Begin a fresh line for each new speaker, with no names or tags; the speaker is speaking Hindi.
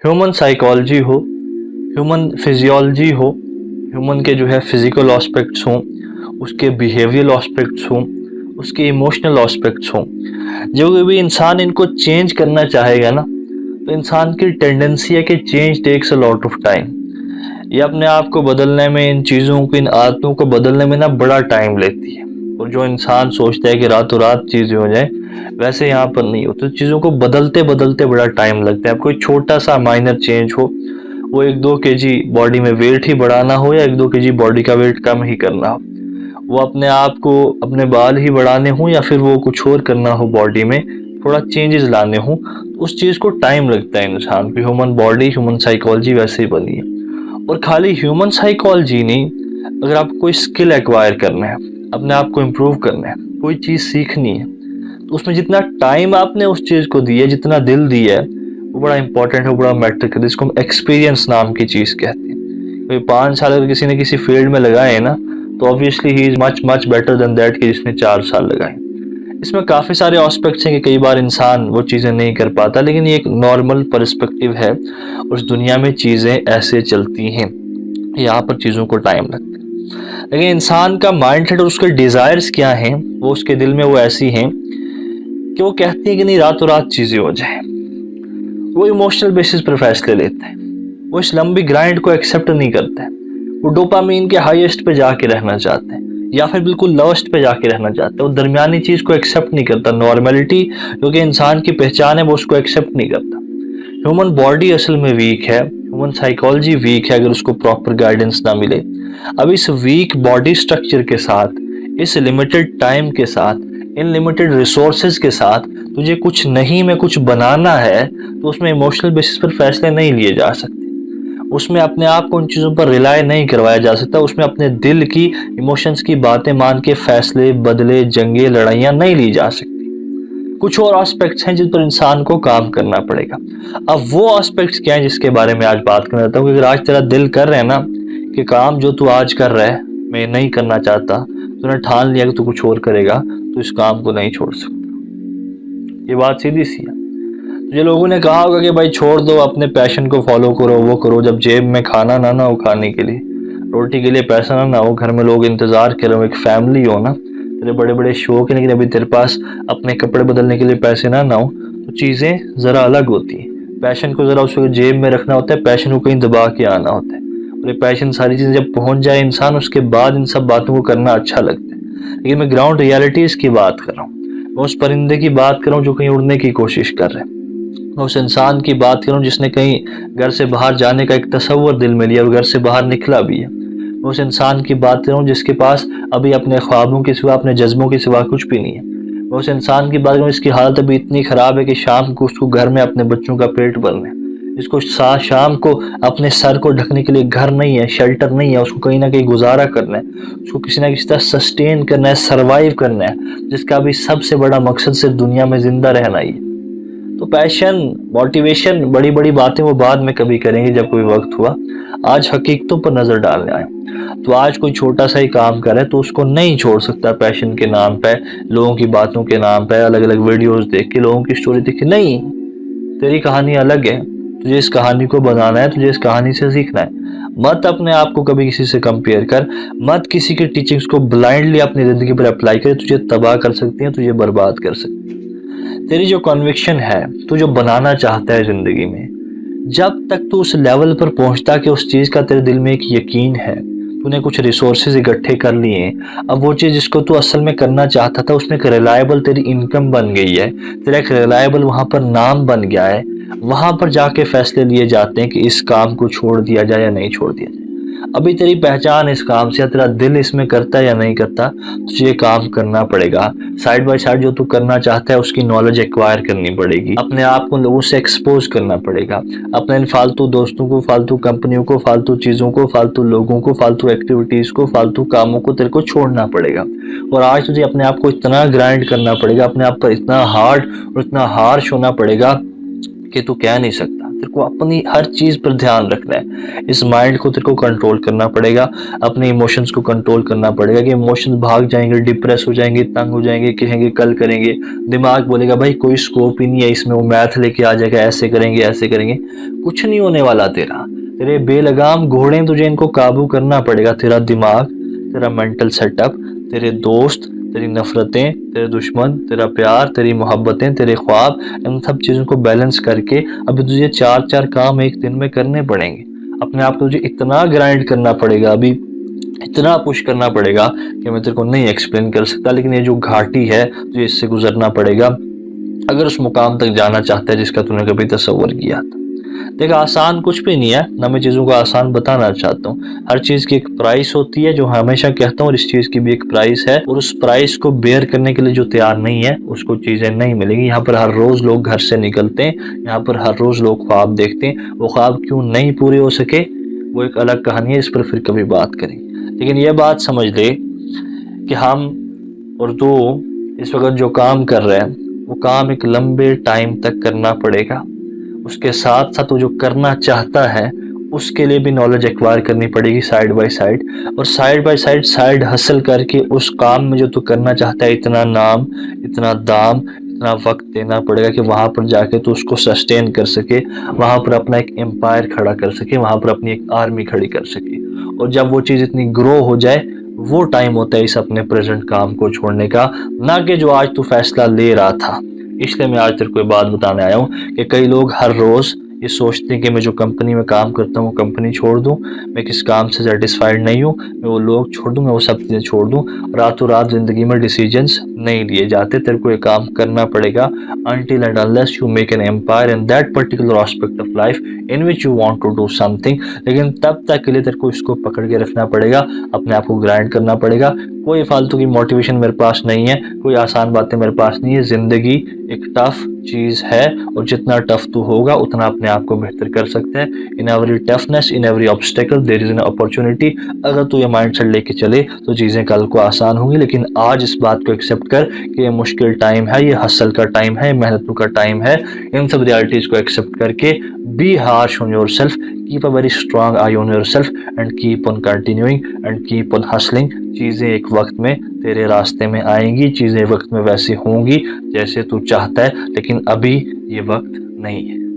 ह्यूमन साइकोलॉजी हो, ह्यूमन फिजियोलॉजी हो, ह्यूमन के जो है फिजिकल एस्पेक्ट्स हों, उसके बिहेवियरल एस्पेक्ट्स हों, उसके इमोशनल एस्पेक्ट्स हों, जब भी इंसान इनको चेंज करना चाहेगा ना, तो इंसान की टेंडेंसी है कि change takes a lot of time. ये अपने आप को बदलने में, इन चीज़ों को, इन आदतों को बदलने में ना बड़ा टाइम लेती है। और जो इंसान सोचता है कि रातों रात चीज़ें हो जाए, वैसे यहाँ पर नहीं होता। चीज़ों को बदलते बदलते बड़ा टाइम लगता है। अब कोई छोटा सा माइनर चेंज हो, वो 1-2 केजी बॉडी में वेट ही बढ़ाना हो या 1-2 केजी बॉडी का वेट कम ही करना हो, वो अपने आप को, अपने बाल ही बढ़ाने हो या फिर वो कुछ और करना हो, बॉडी में थोड़ा चेंजेस लाने हो, तो उस चीज़ को टाइम लगता है इंसान की। ह्यूमन बॉडी, ह्यूमन साइकोलॉजी वैसे ही बनी है। और खाली ह्यूमन साइकोलॉजी नहीं, अगर आपको कोई स्किल एक्वायर करना है, अपने आप को इम्प्रूव करना है, कोई चीज़ सीखनी है, तो उसमें जितना टाइम आपने उस चीज़ को दिया है, जितना दिल दिया है, वो बड़ा इंपॉर्टेंट है, वो बड़ा मैटर करता है। इसको हम एक्सपीरियंस नाम की चीज़ कहते हैं। कोई 5 साल अगर किसी ने किसी फील्ड में लगाए हैं ना, तो obviously he is much much better than that कि जिसने 4 साल लगाए। इसमें काफ़ी सारे एस्पेक्ट्स हैं कि कई बार इंसान वो चीज़ें नहीं कर पाता, लेकिन ये एक नॉर्मल पर्सपेक्टिव है। उस दुनिया में चीज़ें ऐसे चलती हैं, यहाँ पर चीज़ों को टाइम लगता है। लेकिन इंसान का माइंडसेट और उसके डिज़ायर्स क्या हैं, वो उसके दिल में वो ऐसी हैं कि वो कहती हैं कि नहीं, रातों रात चीज़ें हो जाए। वो इमोशनल बेसिस पर फैसले लेते हैं। वो इस लंबी ग्राइंड को एक्सेप्ट नहीं करते हैं। वो डोपामीन के हाईएस्ट पे जाके रहना चाहते हैं या फिर बिल्कुल लोएस्ट पे जाके रहना चाहते हैं। वो दरमियानी चीज़ को एक्सेप्ट नहीं करता। नॉर्मेलिटी जो कि इंसान की पहचान है, वो उसको एक्सेप्ट नहीं करता। ह्यूमन बॉडी असल में वीक है, ह्यूमन साइकोलॉजी वीक है अगर उसको प्रॉपर गाइडेंस ना मिले। अब इस वीक बॉडी स्ट्रक्चर के साथ, इस लिमिटेड टाइम के साथ, इन लिमिटेड रिसोर्सेज के साथ तुझे कुछ नहीं में कुछ बनाना है, तो उसमें इमोशनल बेसिस पर फैसले नहीं लिए जा सकते। उसमें अपने आप को उन चीज़ों पर रिलाय नहीं करवाया जा सकता। उसमें अपने दिल की, इमोशंस की बातें मान के फैसले, बदले, जंगे, लड़ाइयाँ नहीं ली जा सकती। कुछ और एस्पेक्ट्स हैं जिन पर इंसान को काम करना पड़ेगा। अब वो एस्पेक्ट्स क्या हैं जिसके बारे में आज बात करना चाहता हूँ। अगर आज तेरा दिल कर रहा है ना कि काम जो तू आज कर रहा है मैं नहीं करना चाहता, तूने ठान लिया कि तू कुछ और करेगा, तो इस काम को नहीं छोड़ सकता। ये बात सीधी सी है। जो लोगों ने कहा होगा कि भाई छोड़ दो, अपने पैशन को फॉलो करो, वो करो, जब जेब में खाना ना हो खाने के लिए, रोटी के लिए पैसा ना हो, घर में लोग इंतजार कर रहे हो, एक फैमिली हो ना, तेरे बड़े बड़े शौक है, लेकिन अभी तेरे पास अपने कपड़े बदलने के लिए पैसे ना हो, तो चीज़ें ज़रा अलग होती हैं। पैशन को ज़रा उसको जेब में रखना होता है, पैशन को कहीं दबा के आना होता है। और ये पैशन, सारी चीज़ें जब पहुंच जाए इंसान, उसके बाद इन सब बातों को करना अच्छा लगता है। लेकिन मैं ग्राउंड रियलिटीज़ की बात कर रहा हूँ। मैं उस परिंदे की बात कर रहा हूँ जो कहीं उड़ने की कोशिश कर रहे हैं। मैं उस इंसान की बात कर रहा हूँ जिसने कहीं घर से बाहर जाने का एक तसव्वुर दिल में लिया और घर से बाहर निकला भी है। मैं उस इंसान की बात कर रहा हूँ जिसके पास अभी अपने ख्वाबों के सिवा, अपने जज्बों के सिवा कुछ भी नहीं है। मैं उस इंसान की बात कर रहा हूँ जिसकी हालत अभी इतनी ख़राब है कि शाम को उसको घर में अपने बच्चों का पेट भरना है। जिसको शाम को अपने सर को ढकने के लिए घर नहीं है, शेल्टर नहीं है, उसको कहीं ना कहीं गुजारा करना है, उसको किसी ना किसी तरह सस्टेन करना है, सर्वाइव करना है, जिसका अभी सबसे बड़ा मकसद सिर्फ दुनिया में जिंदा रहना ही है। तो पैशन, मोटिवेशन, बड़ी बड़ी बातें वो बाद में कभी करेंगे जब कोई वक्त हुआ। आज हकीकतों पर नजर डालने आए। तो आज कोई छोटा सा ही काम करे तो उसको नहीं छोड़ सकता पैशन के नाम पे, लोगों की बातों के नाम पे, अलग अलग वीडियोस देख के, लोगों की स्टोरी देख के। नहीं, तेरी कहानी अलग है, तुझे इस कहानी को बनाना है, तुझे इस कहानी से सीखना है। मत अपने आप को कभी किसी से कंपेयर कर, मत किसी की टीचिंग्स को ब्लाइंडली अपनी जिंदगी पर अप्लाई कर। तुझे तबाह कर सकती है, तुझे बर्बाद कर सकती है। तेरी जो कन्विक्शन है, तू जो बनाना चाहता है जिंदगी में, जब तक तू उस लेवल पर पहुंचता कि उस चीज का तेरे दिल में एक यकीन है, तूने कुछ रिसोर्सेज इकट्ठे कर लिए, अब वो चीज जिसको तू असल में करना चाहता था, उसमें एक रिलायबल तेरी इनकम बन गई है, तेरा एक रिलायबल वहां पर नाम बन गया है, वहां पर जाके फैसले लिए जाते हैं कि इस काम को छोड़ दिया जाए या नहीं छोड़ दिया जाए। अभी तेरी पहचान इस काम से, तेरा दिल इसमें करता है या नहीं करता, तुझे ये काम करना पड़ेगा। साइड बाय साइड जो तू करना चाहता है उसकी नॉलेज एक्वायर करनी पड़ेगी, अपने आप को लोगों से एक्सपोज करना पड़ेगा, अपने इन फालतू दोस्तों को, फालतू कंपनियों को, फालतू चीज़ों को, फालतू लोगों को, फालतू एक्टिविटीज़ को, फालतू कामों को तेरे को छोड़ना पड़ेगा। और आज तुझे अपने आप को इतना ग्राइंड करना पड़ेगा, अपने आप पर इतना हार्ड और इतना हार्श होना पड़ेगा कि तू कह नहीं सकता तेरे को अपनी हर चीज़ पर ध्यान रखना है। इस माइंड को तेरे को कंट्रोल करना पड़ेगा, अपने इमोशंस को कंट्रोल करना पड़ेगा कि इमोशंस भाग जाएंगे, डिप्रेस हो जाएंगे, तंग हो जाएंगे, कहेंगे कल करेंगे। दिमाग बोलेगा भाई कोई स्कोप ही नहीं है इसमें, वो मैथ लेके आ जाएगा, ऐसे करेंगे ऐसे करेंगे। कुछ नहीं होने वाला तेरा। तेरे बेलगाम घोड़े, तुझे इनको काबू करना पड़ेगा। तेरा दिमाग, तेरा मेंटल सेटअप, तेरे दोस्त, तेरी नफरतें, तेरे दुश्मन, तेरा प्यार, तेरी मोहब्बतें, तेरे ख्वाब, इन सब चीज़ों को बैलेंस करके अभी तुझे 4-4 काम एक दिन में करने पड़ेंगे। अपने आप को तुझे इतना ग्राइंड करना पड़ेगा, अभी इतना पुश करना पड़ेगा कि मैं तेरे को नहीं एक्सप्लेन कर सकता। लेकिन ये जो घाटी है तुझे इससे गुजरना पड़ेगा अगर उस मुकाम तक जाना चाहता है जिसका तूने कभी तस्वर किया था। देख, आसान कुछ भी नहीं है ना, मैं चीज़ों को आसान बताना चाहता हूँ। हर चीज़ की एक प्राइस होती है, जो हमेशा कहता हूँ, और इस चीज़ की भी एक प्राइस है, और उस प्राइस को बेयर करने के लिए जो तैयार नहीं है उसको चीज़ें नहीं मिलेंगी। यहाँ पर हर रोज़ लोग घर से निकलते हैं, यहाँ पर हर रोज़ लोग ख्वाब देखते हैं। वो ख्वाब क्यों नहीं पूरे हो सके वो एक अलग कहानी है, इस पर फिर कभी बात करेंगे। लेकिन ये बात समझ ले कि हम और तू इस वक्त जो काम कर रहे हैं वो काम एक लंबे टाइम तक करना पड़ेगा। उसके साथ साथ वो जो करना चाहता है उसके लिए भी नॉलेज एक्वायर करनी पड़ेगी साइड बाय साइड, और side by side side hustle करके उस काम में जो तू करना चाहता है इतना नाम, इतना दाम, इतना वक्त देना पड़ेगा कि वहां पर जाके तू उसको सस्टेन कर सके, वहां पर अपना एक एम्पायर खड़ा कर सके, वहां पर अपनी एक आर्मी खड़ी कर सके। और जब वो चीज़ इतनी ग्रो हो जाए वो टाइम होता है इस अपने प्रेजेंट काम को छोड़ने का, ना कि जो आज तू फैसला ले रहा था। इसलिए मैं आज तेरे को ये बात बताने आया हूँ कि कई लोग हर रोज़ ये सोचते हैं कि मैं जो कंपनी में काम करता हूँ वो कंपनी छोड़ दूँ, मैं किस काम से सेटिस्फाइड नहीं हूँ, मैं वो लोग छोड़ दूँ, मैं वो सब चीज़ें छोड़ दूँ। रातों रात ज़िंदगी में डिसीजंस नहीं लिए जाते। तेरे को ये काम करना पड़ेगा until and unless you make an empire in that particular aspect of life in which you want to do something। लेकिन तब तक के लिए तेरे को इसको पकड़ के रखना पड़ेगा, अपने आप को ग्राइंड करना पड़ेगा। कोई फालतू की मोटिवेशन मेरे पास नहीं है, कोई आसान बातें मेरे पास नहीं है। ज़िंदगी एक टफ चीज़ है, और जितना टफ तू होगा उतना अपने आप को बेहतर कर सकते हैं। In every toughness, in every obstacle there is an opportunity. अगर तू ये माइंडसेट लेके चले तो चीज़ें कल को आसान होंगी। लेकिन आज इस बात को एक्सेप्ट कर कि ये मुश्किल टाइम है, ये हसल का टाइम है, मेहनतों का टाइम है। इन सब रियलिटीज़ को एक्सेप्ट करके B harsh on your self, keep a very strong eye on yourself and keep on continuing and keep on hustling। चीज़ें एक वक्त में तेरे रास्ते में आएंगी, चीज़ें वक्त में वैसी होंगी जैसे तू चाहता है, लेकिन अभी ये वक्त नहीं है।